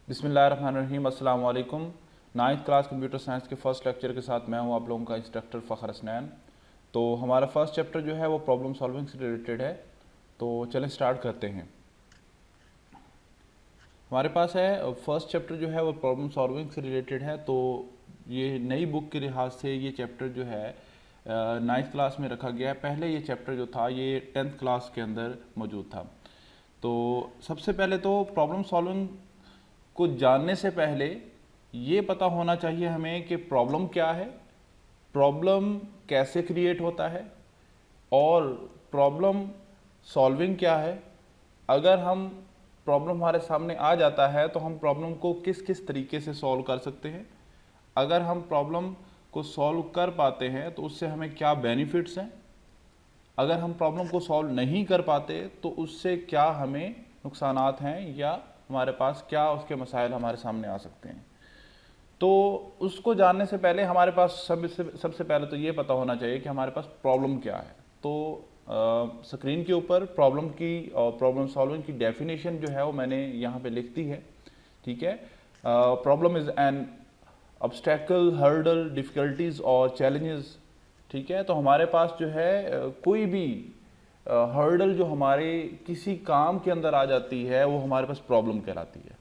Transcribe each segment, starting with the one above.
बिस्मिल्लाहिर्रहमानिर्रहीम, अस्सलाम वालेकुम। 9th क्लास कंप्यूटर साइंस के फर्स्ट लेक्चर के साथ मैं हूं आप लोगों का इंस्ट्रक्टर फ़खर हसनैन। तो हमारा फर्स्ट चैप्टर जो है वो प्रॉब्लम सॉल्विंग से रिलेटेड है। तो चलें स्टार्ट करते हैं। हमारे पास है फर्स्ट चैप्टर जो है वो प्रॉब्लम सॉल्विंग से रिलेटेड है। तो ये नई बुक के लिहाज से ये चैप्टर जो है 9th क्लास में रखा गया है। पहले ये चैप्टर जो था ये 10th क्लास के अंदर मौजूद था। तो सबसे पहले तो प्रॉब्लम सॉल्विंग को जानने से पहले ये पता होना चाहिए हमें कि प्रॉब्लम क्या है, प्रॉब्लम कैसे क्रिएट होता है और प्रॉब्लम सॉल्विंग क्या है। अगर हम प्रॉब्लम हमारे सामने आ जाता है तो हम प्रॉब्लम को किस किस तरीके से सॉल्व कर सकते हैं। अगर हम प्रॉब्लम को सॉल्व कर पाते हैं तो उससे हमें क्या बेनिफिट्स हैं। अगर हम प्रॉब्लम को सॉल्व नहीं कर पाते तो उससे क्या हमें नुकसानात हैं या हमारे पास क्या उसके मसाइल हमारे सामने आ सकते हैं। तो उसको जानने से पहले हमारे पास सबसे पहले तो ये पता होना चाहिए कि हमारे पास प्रॉब्लम क्या है। तो स्क्रीन के ऊपर प्रॉब्लम की और प्रॉब्लम सॉल्विंग की डेफिनेशन जो है वो मैंने यहाँ पे लिख दी है। ठीक है, problem is an obstacle, hurdle, difficulties और चैलेंजेस। ठीक है, तो हमारे पास जो है कोई भी हर्डल जो हमारे किसी काम के अंदर आ जाती है वो हमारे पास प्रॉब्लम कहलाती है।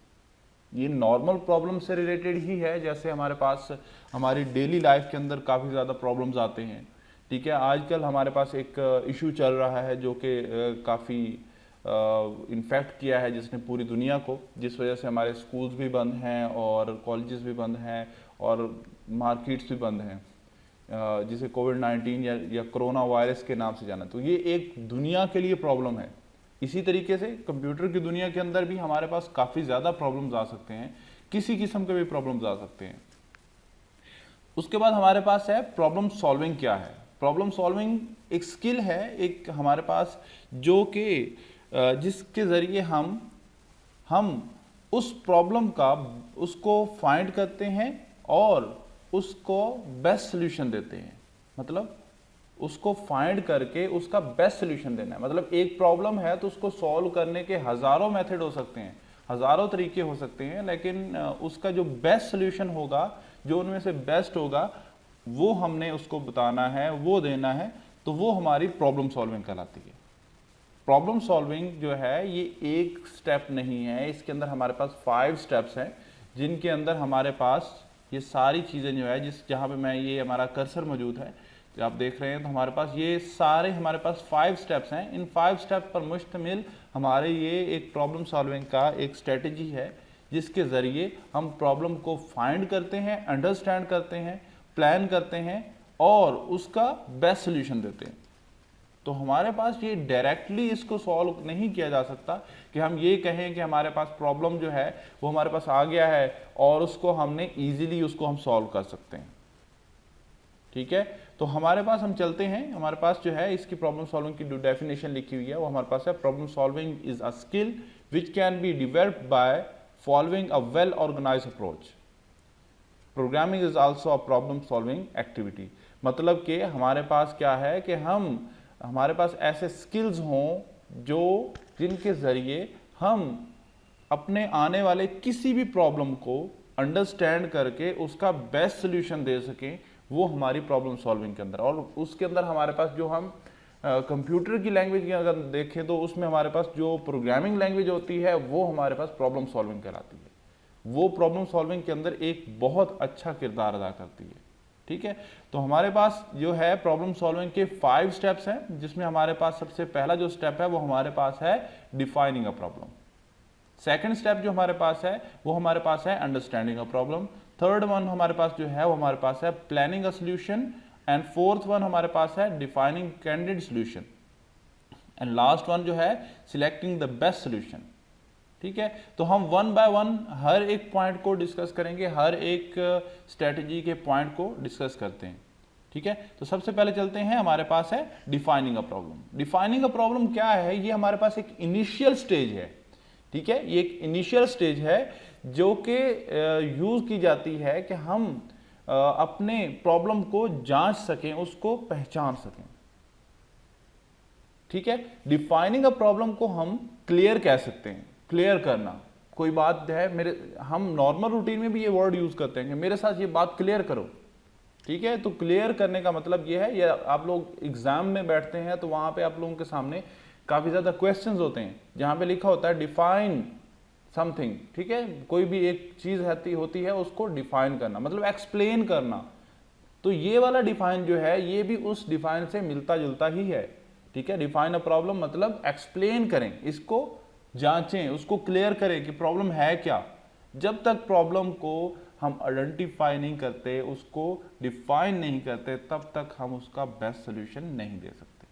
ये नॉर्मल प्रॉब्लम से रिलेटेड ही है, जैसे हमारे पास हमारी डेली लाइफ के अंदर काफ़ी ज़्यादा प्रॉब्लम्स आते हैं। ठीक है, आजकल हमारे पास एक इशू चल रहा है जो कि काफ़ी इन्फेक्ट किया है जिसने पूरी दुनिया को, जिस वजह से हमारे स्कूल्स भी बंद हैं और कॉलेजेस भी बंद हैं और मार्केट्स भी बंद हैं, जिसे कोविड-19 या कोरोना वायरस के नाम से जाना। तो ये एक दुनिया के लिए प्रॉब्लम है। इसी तरीके से कंप्यूटर की दुनिया के अंदर भी हमारे पास काफ़ी ज़्यादा प्रॉब्लम्स आ सकते हैं, किसी किस्म के भी प्रॉब्लम्स आ सकते हैं। उसके बाद हमारे पास है प्रॉब्लम सॉल्विंग क्या है। प्रॉब्लम सॉल्विंग एक स्किल है एक हमारे पास जो कि जिसके ज़रिए हम उस प्रॉब्लम का उसको फाइंड करते हैं और उसको बेस्ट सोल्यूशन देते हैं। मतलब उसको फाइंड करके उसका बेस्ट सोल्यूशन देना है। मतलब एक प्रॉब्लम है तो उसको सॉल्व करने के हज़ारों मेथड हो सकते हैं, हज़ारों तरीके हो सकते हैं, लेकिन उसका जो बेस्ट सोल्यूशन होगा, जो उनमें से बेस्ट होगा, वो हमने उसको बताना है, वो देना है। तो वो हमारी प्रॉब्लम सॉल्विंग कहलाती है। प्रॉब्लम सॉल्विंग जो है ये एक स्टेप नहीं है, इसके अंदर हमारे पास 5 स्टेप्स हैं जिनके अंदर हमारे पास ये सारी चीज़ें जो है जहाँ पे मैं ये हमारा कर्सर मौजूद है जो आप देख रहे हैं, तो हमारे पास ये सारे हमारे पास 5 स्टेप्स हैं। इन 5 स्टेप पर मुश्तमिल हमारे ये एक प्रॉब्लम सॉल्विंग का एक स्ट्रेटजी है जिसके ज़रिए हम प्रॉब्लम को फाइंड करते हैं, अंडरस्टैंड करते हैं, प्लान करते हैं और उसका बेस्ट सोल्यूशन देते हैं। तो हमारे पास ये डायरेक्टली इसको सॉल्व नहीं किया जा सकता कि हम ये कहें कि हमारे पास प्रॉब्लम जो है वो हमारे पास आ गया है और उसको हमने ईजिली उसको हम सॉल्व कर सकते हैं। ठीक है, तो हमारे पास हम चलते हैं, हमारे पास जो है इसकी प्रॉब्लम सॉल्विंग की जो डेफिनेशन लिखी हुई है वो हमारे पास है। Problem solving is a skill which can be developed by following a well organised approach. Programming is also a problem solving activity. मतलब कि हमारे पास क्या है कि हमारे पास ऐसे स्किल्स हों जो जिनके ज़रिए हम अपने आने वाले किसी भी प्रॉब्लम को अंडरस्टैंड करके उसका बेस्ट सोल्यूशन दे सकें, वो हमारी प्रॉब्लम सॉल्विंग के अंदर। और उसके अंदर हमारे पास जो हम कंप्यूटर की लैंग्वेज अगर देखें तो उसमें हमारे पास जो प्रोग्रामिंग लैंग्वेज होती है वो हमारे पास प्रॉब्लम सॉल्विंग कहलाती है। वो प्रॉब्लम सॉल्विंग के अंदर एक बहुत अच्छा किरदार अदा करती है। ठीक है, तो हमारे पास जो है प्रॉब्लम सॉल्विंग के 5 स्टेप्स हैं, जिसमें हमारे पास सबसे पहला जो स्टेप है वो हमारे पास है defining a problem. Second step जो हमारे पास है वो हमारे पास है understanding a problem. Third one हमारे पास जो है वो हमारे पास है planning a solution. And fourth one हमारे पास है defining candidate solution. And last one जो है सिलेक्टिंग द बेस्ट सॉल्यूशन। ठीक है, तो हम वन बाय वन हर एक पॉइंट को डिस्कस करेंगे, हर एक स्ट्रेटजी के पॉइंट को डिस्कस करते हैं। ठीक है, तो सबसे पहले चलते हैं, हमारे पास है defining a problem. Defining a problem क्या है? ये हमारे पास एक इनिशियल स्टेज है। ठीक है, ये एक इनिशियल स्टेज है जो कि यूज की जाती है कि हम अपने प्रॉब्लम को जांच सकें, उसको पहचान सकें। ठीक है, डिफाइनिंग अ प्रॉब्लम को हम क्लियर कह सकते हैं, क्लियर करना, कोई बात है मेरे, हम नॉर्मल रूटीन में भी ये वर्ड यूज करते हैं कि मेरे साथ ये बात क्लियर करो, ठीक है। तो क्लियर करने का मतलब ये है, ये आप लोग एग्जाम में बैठते हैं तो वहां पे आप लोगों के सामने काफी ज्यादा क्वेश्चंस होते हैं जहां पे लिखा होता है डिफाइन समथिंग, ठीक है। कोई भी एक चीज होती है उसको डिफाइन करना, मतलब एक्सप्लेन करना। तो ये वाला डिफाइन जो है ये भी उस डिफाइन से मिलता जुलता ही है, ठीक है। डिफाइन अ प्रॉब्लम मतलब एक्सप्लेन करें, इसको जांचें, उसको क्लियर करें कि प्रॉब्लम है क्या। जब तक प्रॉब्लम को हम आइडेंटिफाई नहीं करते, उसको डिफाइन नहीं करते, तब तक हम उसका बेस्ट सोल्यूशन नहीं दे सकते,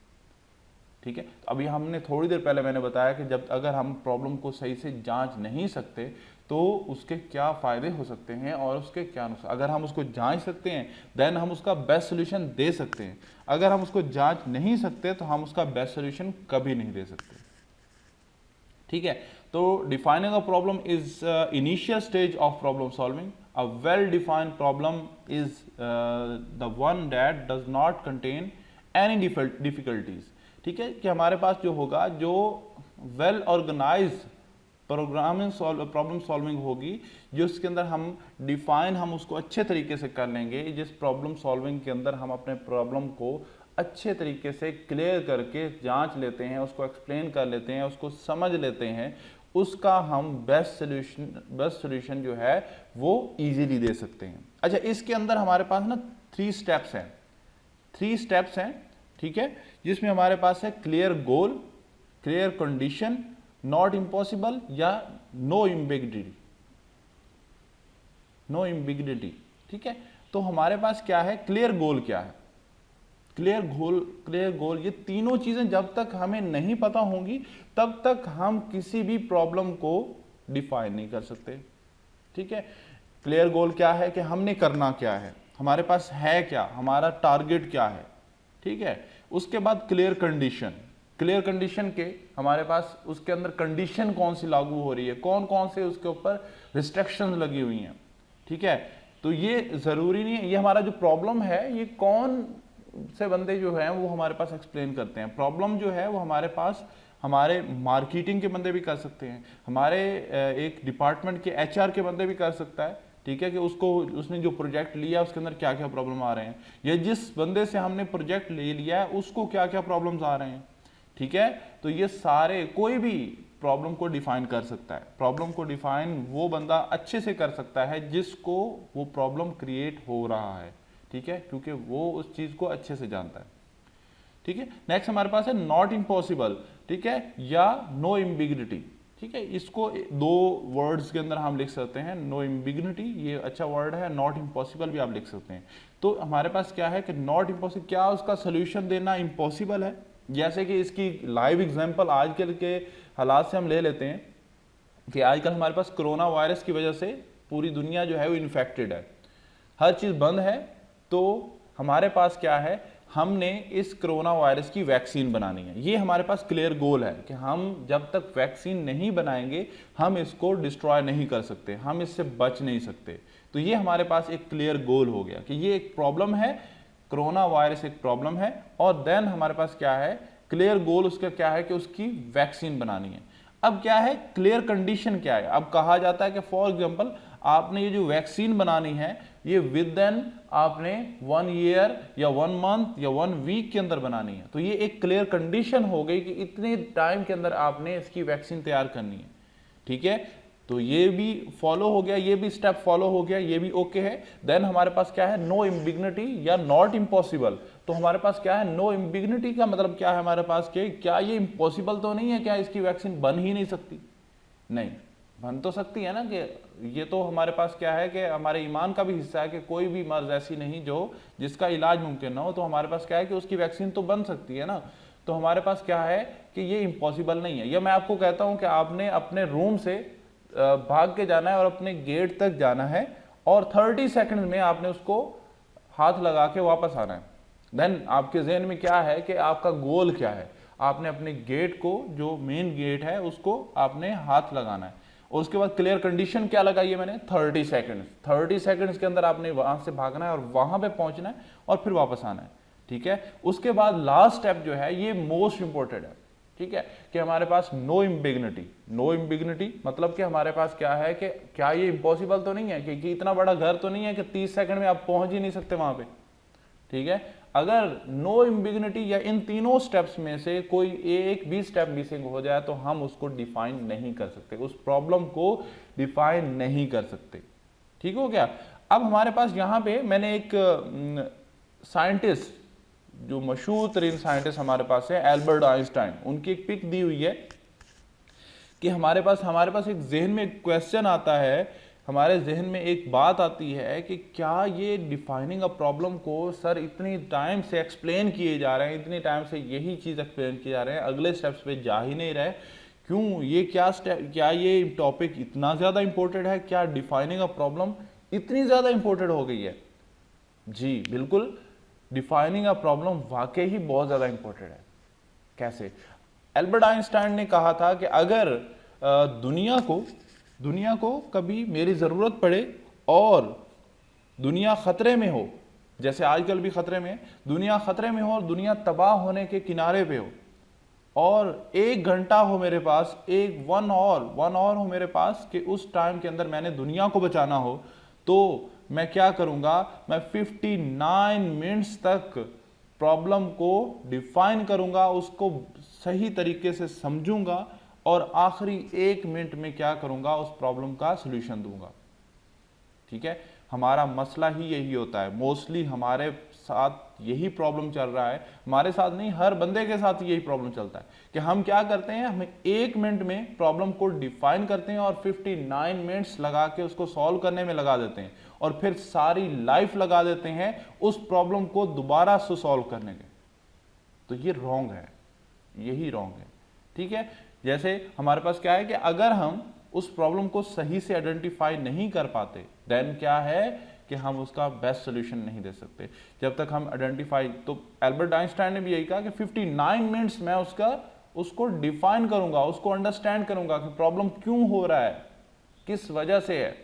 ठीक है। अभी हमने थोड़ी देर पहले मैंने बताया कि जब अगर हम प्रॉब्लम को सही से जांच नहीं सकते तो उसके क्या फायदे हो सकते हैं और उसके क्या नुकसान। अगर हम उसको जांच सकते हैं देन हम उसका बेस्ट सोल्यूशन दे सकते हैं, अगर हम उसको जांच नहीं सकते तो हम उसका बेस्ट सोल्यूशन कभी नहीं दे सकते, ठीक है। तो defining a problem is initial stage of problem solving. A well defined problem is the one that does not contain any difficulties, ठीक है। कि हमारे पास जो होगा, जो वेल ऑर्गेनाइज प्रॉब्लम सॉल्विंग होगी, जो उसके अंदर हम डिफाइन हम उसको अच्छे तरीके से कर लेंगे, जिस प्रॉब्लम सॉल्विंग के अंदर हम अपने प्रॉब्लम को अच्छे तरीके से क्लियर करके जांच लेते हैं, उसको एक्सप्लेन कर लेते हैं, उसको समझ लेते हैं, उसका हम बेस्ट सोल्यूशन जो है वो इजीली दे सकते हैं। अच्छा, इसके अंदर हमारे पास ना 3 स्टेप्स हैं, ठीक है, जिसमें हमारे पास है clear goal, clear condition, not impossible या नो इम्बिगिनिटी, ठीक है। तो हमारे पास क्या है, क्लियर गोल क्या है, क्लियर गोल, ये तीनों चीजें जब तक हमें नहीं पता होंगी तब तक हम किसी भी प्रॉब्लम को डिफाइन नहीं कर सकते, ठीक है। क्लियर गोल क्या है कि हमने करना क्या है, हमारे पास है क्या, हमारा टारगेट क्या है, ठीक है। उसके बाद क्लियर कंडीशन के हमारे पास उसके अंदर कंडीशन कौन सी लागू हो रही है, कौन कौन से उसके ऊपर रिस्ट्रिक्शंस लगी हुई हैं, ठीक है। तो ये जरूरी नहीं है, ये हमारा जो प्रॉब्लम है ये कौन से बंदे जो हैं वो हमारे पास एक्सप्लेन करते हैं। प्रॉब्लम जो है वो हमारे पास हमारे मार्केटिंग के बंदे भी कर सकते हैं, हमारे एक डिपार्टमेंट के HR के बंदे भी कर सकता है, ठीक है, कि उसने जो प्रोजेक्ट लिया उसके अंदर क्या क्या प्रॉब्लम आ रहे हैं, या जिस बंदे से हमने प्रोजेक्ट ले लिया है उसको क्या क्या प्रॉब्लम्स आ रहे हैं, ठीक है। तो ये सारे, कोई भी प्रॉब्लम को डिफाइन कर सकता है। प्रॉब्लम को डिफाइन वो बंदा अच्छे से कर सकता है जिसको वो प्रॉब्लम क्रिएट हो रहा है, ठीक है, क्योंकि वो उस चीज को अच्छे से जानता है, ठीक है। नेक्स्ट हमारे पास है नॉट इम्पॉसिबल, ठीक है, या नो इम्बिग्निटी, ठीक है। इसको 2 वर्ड्स के अंदर हम लिख सकते हैं, नो इम्बिग्निटी ये अच्छा वर्ड है, नॉट इम्पॉसिबल भी आप लिख सकते हैं। तो हमारे पास क्या है कि नॉट इम्पॉसिबल, क्या उसका सोल्यूशन देना इम्पॉसिबल है। जैसे कि इसकी लाइव एग्जांपल आजकल के हालात से हम ले लेते हैं कि आजकल हमारे पास कोरोना वायरस की वजह से पूरी दुनिया जो है वो इन्फेक्टेड है, हर चीज बंद है। तो हमारे पास क्या है, हमने इस कोरोना वायरस की वैक्सीन बनानी है, ये हमारे पास क्लियर गोल है कि हम जब तक वैक्सीन नहीं बनाएंगे हम इसको डिस्ट्रॉय नहीं कर सकते, हम इससे बच नहीं सकते। तो ये हमारे पास एक क्लियर गोल हो गया कि ये एक प्रॉब्लम है, कोरोना वायरस एक प्रॉब्लम है, और देन हमारे पास क्या है, क्लियर गोल उसका क्या है कि उसकी वैक्सीन बनानी है। अब क्या है, क्लियर कंडीशन क्या है, अब कहा जाता है कि फॉर एग्जांपल आपने ये जो वैक्सीन बनानी है ये विद इन आपने 1 ईयर या 1 मंथ या 1 वीक के अंदर बनानी है। तो ये एक क्लियर कंडीशन हो गई कि इतने टाइम के अंदर आपने इसकी वैक्सीन तैयार करनी है, ठीक है। तो ये भी फॉलो हो गया, ये भी स्टेप फॉलो हो गया, ये भी ओके है। देन हमारे पास क्या है, नो इम्बिग्निटी या नॉट इम्पॉसिबल। तो हमारे पास क्या है, नो इम्बिग्निटी का मतलब क्या है हमारे पास के, क्या ये इम्पॉसिबल तो नहीं है, क्या इसकी वैक्सीन बन ही नहीं सकती, नहीं बन तो सकती है ना, कि ये तो हमारे पास क्या है कि हमारे ईमान का भी हिस्सा है कि कोई भी मर्ज ऐसी नहीं जो जिसका इलाज मुमकिन ना हो। तो हमारे पास क्या है कि उसकी वैक्सीन तो बन सकती है ना। तो हमारे पास क्या है कि ये इम्पॉसिबल नहीं है। या मैं आपको कहता हूं कि आपने अपने रूम से भाग के जाना है और अपने गेट तक जाना है और 30 सेकंड में आपने उसको हाथ लगा के वापस आना है। देन आपके जहन में क्या है कि आपका गोल क्या है, आपने अपने गेट को, जो मेन गेट है उसको आपने हाथ लगाना है। और उसके बाद क्लियर कंडीशन क्या लगाई है मैंने, 30 सेकंड्स। 30 सेकंड्स के अंदर आपने वहां से भागना है और वहां पे पहुंचना है और फिर वापस आना है, ठीक है। उसके बाद लास्ट स्टेप जो है ये मोस्ट इंपॉर्टेंट है, ठीक है, कि हमारे पास नो इम्बिग्निटी मतलब कि हमारे पास क्या है कि क्या ये इम्पॉसिबल तो नहीं है कि इतना बड़ा घर तो नहीं है कि 30 सेकंड में आप पहुंच ही नहीं सकते वहां पे। ठीक है, अगर नो इम्बिग्निटी या इन तीनों स्टेप्स में से कोई एक भी स्टेप मिसिंग हो जाए तो हम उसको डिफाइन नहीं कर सकते, उस प्रॉब्लम को डिफाइन नहीं कर सकते। ठीक हो गया। अब हमारे पास यहां पे मैंने एक साइंटिस्ट, जो मशहूर तरीन साइंटिस्ट हमारे पास है एल्बर्ट आइंस्टाइन, उनकी एक पिक दी हुई है कि हमारे पास एक जहन में क्वेश्चन आता है, हमारे जहन में एक बात आती है कि क्या ये डिफाइनिंग अ प्रॉब्लम को सर इतनी टाइम से एक्सप्लेन किए जा रहे हैं, इतनी टाइम से यही चीज़ एक्सप्लेन किए जा रहे हैं, अगले स्टेप्स पे जा ही नहीं रहे, क्यों? ये क्या ये टॉपिक इतना ज़्यादा इंपॉर्टेंट है? क्या डिफाइनिंग अ प्रॉब्लम इतनी ज़्यादा इंपॉर्टेंट हो गई है? जी बिल्कुल, डिफाइनिंग अ प्रॉब्लम वाकई ही बहुत ज़्यादा इंपॉर्टेंट है। कैसे? एल्बर्ट आइंस्टाइन ने कहा था कि अगर दुनिया को कभी मेरी ज़रूरत पड़े और दुनिया खतरे में हो, जैसे आजकल भी खतरे में, दुनिया खतरे में हो और दुनिया तबाह होने के किनारे पे हो, और 1 घंटा हो मेरे पास, वन आवर हो मेरे पास कि उस टाइम के अंदर मैंने दुनिया को बचाना हो, तो मैं क्या करूंगा? मैं 59 मिनट्स तक प्रॉब्लम को डिफाइन करूंगा, उसको सही तरीके से समझूंगा और आखिरी 1 मिनट में क्या करूंगा? उस प्रॉब्लम का सलूशन दूंगा। ठीक है, हमारा मसला ही यही होता है, मोस्टली हमारे साथ यही प्रॉब्लम चल रहा है, हमारे साथ नहीं हर बंदे के साथ यही प्रॉब्लम चलता है कि हम क्या करते हैं, हम 1 मिनट में प्रॉब्लम को डिफाइन करते हैं और 59 मिनट्स लगा के उसको सॉल्व करने में लगा देते हैं और फिर सारी लाइफ लगा देते हैं उस प्रॉब्लम को दोबारा से सॉल्व करने के। तो ये रॉन्ग है, यही रॉन्ग है। ठीक है, जैसे हमारे पास क्या है कि अगर हम उस प्रॉब्लम को सही से आइडेंटिफाई नहीं कर पाते, देन क्या है कि हम उसका बेस्ट सोल्यूशन नहीं दे सकते। जब तक हम आइडेंटिफाई, तो एल्बर्ट आइंस्टाइन ने भी यही कहा कि 59 मिनट्स में उसको डिफाइन करूंगा, उसको अंडरस्टैंड करूंगा कि प्रॉब्लम क्यों हो रहा है, किस वजह से है।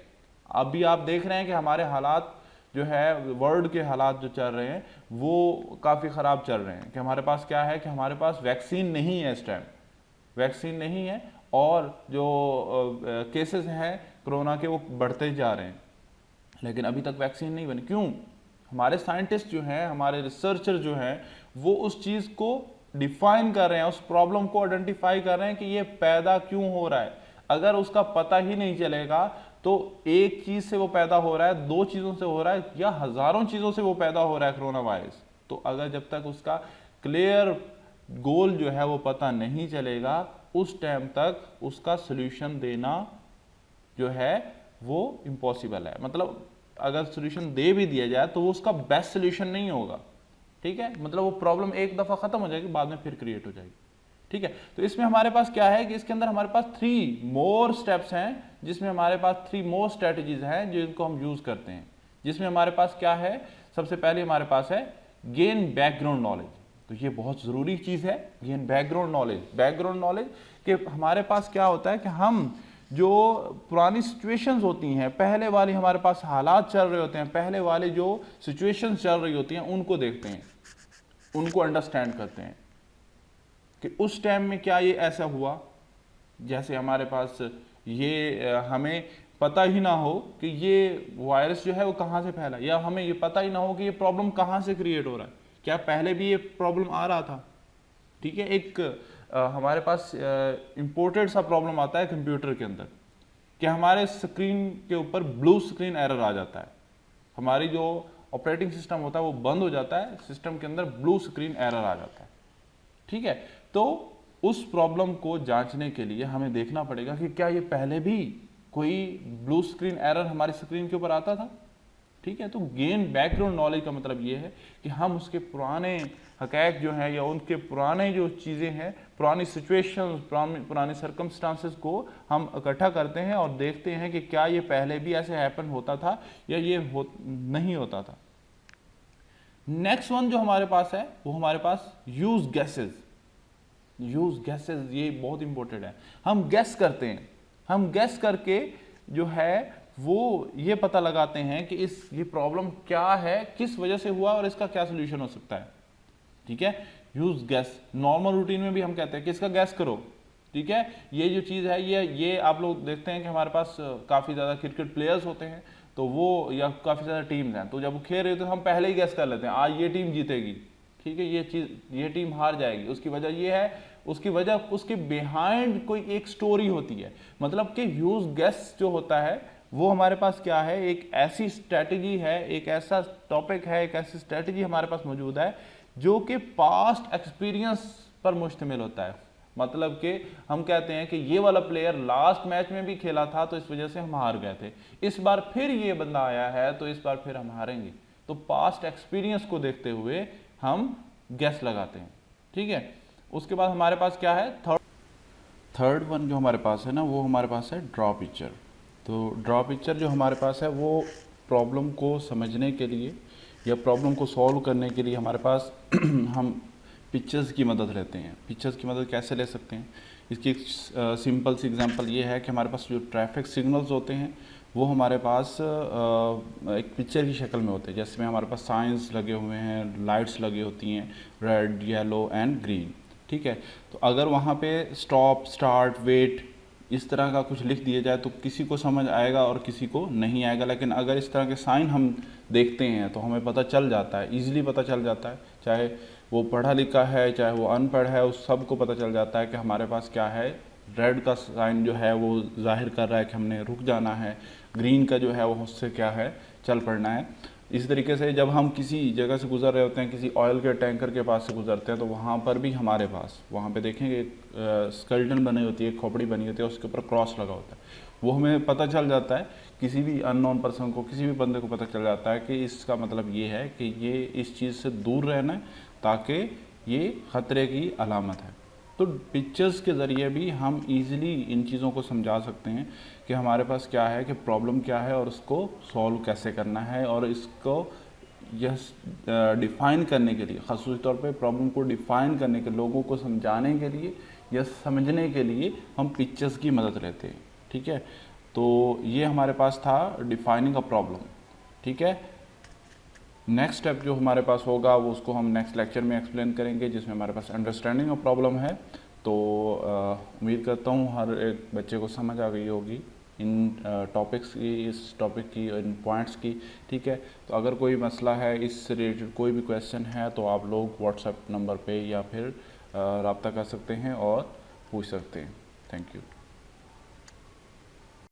अभी आप देख रहे हैं कि हमारे हालात जो है, वर्ल्ड के हालात जो चल रहे हैं वो काफ़ी ख़राब चल रहे हैं कि हमारे पास क्या है कि हमारे पास वैक्सीन नहीं है, इस टाइम वैक्सीन नहीं है और जो केसेस हैं कोरोना के वो बढ़ते जा रहे हैं, लेकिन अभी तक वैक्सीन नहीं बनी। क्यों? हमारे साइंटिस्ट जो हैं, हमारे रिसर्चर जो हैं, वो उस चीज़ को डिफाइन कर रहे हैं, उस प्रॉब्लम को आइडेंटिफाई कर रहे हैं कि ये पैदा क्यों हो रहा है। अगर उसका पता ही नहीं चलेगा तो एक चीज़ से वो पैदा हो रहा है, 2 चीज़ों से हो रहा है या हज़ारों चीज़ों से वो पैदा हो रहा है कोरोना वायरस, तो अगर जब तक उसका क्लियर गोल जो है वो पता नहीं चलेगा, उस टाइम तक उसका सोल्यूशन देना जो है वो इम्पॉसिबल है। मतलब अगर सोल्यूशन दे भी दिया जाए तो वो उसका बेस्ट सोल्यूशन नहीं होगा। ठीक है, मतलब वो प्रॉब्लम एक दफ़ा ख़त्म हो जाएगी, बाद में फिर क्रिएट हो जाएगी। ठीक है, तो इसमें हमारे पास क्या है कि इसके अंदर हमारे पास 3 मोर स्टेप्स हैं, जिसमें हमारे पास 3 मोर स्ट्रेटजीज हैं जिनको हम यूज़ करते हैं। जिसमें हमारे पास क्या है, सबसे पहले हमारे पास है गेन बैकग्राउंड नॉलेज। तो ये बहुत ज़रूरी चीज़ है, गेन बैकग्राउंड नॉलेज कि हमारे पास क्या होता है कि हम जो पुरानी सिचुएशंस होती हैं, पहले वाली हमारे पास हालात चल रहे होते हैं, पहले वाले जो सिचुएशंस चल रही होती हैं उनको देखते हैं, उनको अंडरस्टैंड करते हैं कि उस टाइम में क्या ये ऐसा हुआ। जैसे हमारे पास ये हमें पता ही ना हो कि ये वायरस जो है वो कहाँ से फैला, या हमें ये पता ही ना हो कि ये प्रॉब्लम कहाँ से क्रिएट हो रहा है, क्या पहले भी ये प्रॉब्लम आ रहा था। ठीक है, एक हमारे पास इंपोर्टेड सा प्रॉब्लम आता है कंप्यूटर के अंदर कि हमारे स्क्रीन के ऊपर ब्लू स्क्रीन एरर आ जाता है, हमारी जो ऑपरेटिंग सिस्टम होता है वो बंद हो जाता है, सिस्टम के अंदर ब्लू स्क्रीन एरर आ जाता है। ठीक है, तो उस प्रॉब्लम को जांचने के लिए हमें देखना पड़ेगा कि क्या ये पहले भी कोई ब्लू स्क्रीन एरर हमारी स्क्रीन के ऊपर आता था। ठीक है, तो गेन बैकग्राउंड नॉलेज का मतलब ये है कि हम उसके पुराने हक़ाइक़ जो हैं या उनके पुराने जो चीज़ें हैं, पुरानी सिचुएशंस, पुरानी सर्कमस्टांसेस को हम इकट्ठा करते हैं और देखते हैं कि क्या ये पहले भी ऐसे हैपन होता था या ये नहीं होता था। नेक्स्ट वन जो हमारे पास है वो हमारे पास यूज गैसेस, ये बहुत इंपॉर्टेंट है। हम गैस करते हैं, हम गैस करके जो है वो ये पता लगाते हैं कि ये प्रॉब्लम क्या है, किस वजह से हुआ और इसका क्या सोल्यूशन हो सकता है। ठीक है, यूज गैस। नॉर्मल रूटीन में भी हम कहते हैं कि इसका गैस करो, ठीक है। ये जो चीज़ है ये आप लोग देखते हैं कि हमारे पास काफ़ी ज़्यादा क्रिकेट प्लेयर्स होते हैं, तो वो या काफ़ी ज़्यादा टीम्स हैं, तो जब वो खेल रहे होते हैं तो हम पहले ही गैस कर लेते हैं आज ये टीम जीतेगी, ठीक है, ये टीम हार जाएगी। उसकी वजह ये है, उसकी वजह उसके बिहाइंड कोई एक स्टोरी होती है। मतलब कि यूज गैस जो होता है वो हमारे पास क्या है, एक ऐसी स्ट्रैटेजी है, एक ऐसा टॉपिक है, एक ऐसी स्ट्रैटेजी हमारे पास मौजूद है जो कि पास्ट एक्सपीरियंस पर मुश्तमिल होता है। मतलब कि हम कहते हैं कि ये वाला प्लेयर लास्ट मैच में भी खेला था तो इस वजह से हम हार गए थे, इस बार फिर ये बंदा आया है तो इस बार फिर हम हारेंगे। तो पास्ट एक्सपीरियंस को देखते हुए हम गैस लगाते हैं, ठीक है। उसके बाद हमारे पास क्या है, थर्ड वन जो हमारे पास है ना, वो हमारे पास है ड्रॉ पिक्चर। तो ड्रॉ पिक्चर जो हमारे पास है वो प्रॉब्लम को समझने के लिए या प्रॉब्लम को सॉल्व करने के लिए हमारे पास हम पिक्चर्स की मदद लेते हैं। पिक्चर्स की मदद कैसे ले सकते हैं, इसकी एक सिंपल सी एग्जांपल ये है कि हमारे पास जो ट्रैफिक सिग्नल्स होते हैं वो हमारे पास एक पिक्चर की शक्ल में होते हैं। जैसे में हमारे पास साइंस लगे हुए हैं, लाइट्स लगी होती हैं, रेड, येलो एंड ग्रीन, ठीक है। तो अगर वहाँ पे स्टॉप, स्टार्ट, वेट इस तरह का कुछ लिख दिया जाए तो किसी को समझ आएगा और किसी को नहीं आएगा। लेकिन अगर इस तरह के साइन हम देखते हैं तो हमें पता चल जाता है, ईजिली पता चल जाता है, चाहे वो पढ़ा लिखा है चाहे वो अनपढ़ है, उस सब को पता चल जाता है कि हमारे पास क्या है। रेड का साइन जो है वो जाहिर कर रहा है कि हमने रुक जाना है, ग्रीन का जो है वो उससे क्या है, चल पड़ना है। इस तरीके से जब हम किसी जगह से गुजर रहे होते हैं, किसी ऑयल के टैंकर के पास से गुजरते हैं, तो वहाँ पर भी हमारे पास वहाँ पे देखेंगे स्केलेटन बनी होती है, खोपड़ी बनी होती है, उसके ऊपर क्रॉस लगा होता है। वो हमें पता चल जाता है, किसी भी अननोन पर्सन को, किसी भी बंदे को पता चल जाता है कि इसका मतलब ये है कि ये इस चीज़ से दूर रहना है ताकि ये ख़तरे की अलामत है। तो पिक्चर्स के ज़रिए भी हम इजीली इन चीज़ों को समझा सकते हैं कि हमारे पास क्या है, कि प्रॉब्लम क्या है और उसको सॉल्व कैसे करना है। और इसको यह डिफ़ाइन करने के लिए, ख़ासतौर तौर पे प्रॉब्लम को डिफ़ाइन करने के, लोगों को समझाने के लिए या समझने के लिए हम पिक्चर्स की मदद लेते हैं, ठीक है। तो ये हमारे पास था डिफ़ाइनिंग अ प्रॉब्लम, ठीक है। नेक्स्ट स्टेप जो हमारे पास होगा वो उसको हम नेक्स्ट लेक्चर में एक्सप्लेन करेंगे, जिसमें हमारे पास अंडरस्टैंडिंग ऑफ प्रॉब्लम है। तो उम्मीद करता हूँ हर एक बच्चे को समझ आ गई होगी इन टॉपिक्स की, इस टॉपिक की, इन पॉइंट्स की, ठीक है। तो अगर कोई मसला है, इस रिलेटेड कोई भी क्वेश्चन है तो आप लोग व्हाट्सएप नंबर पे या फिर रब्ता कर सकते हैं और पूछ सकते हैं। Thank you.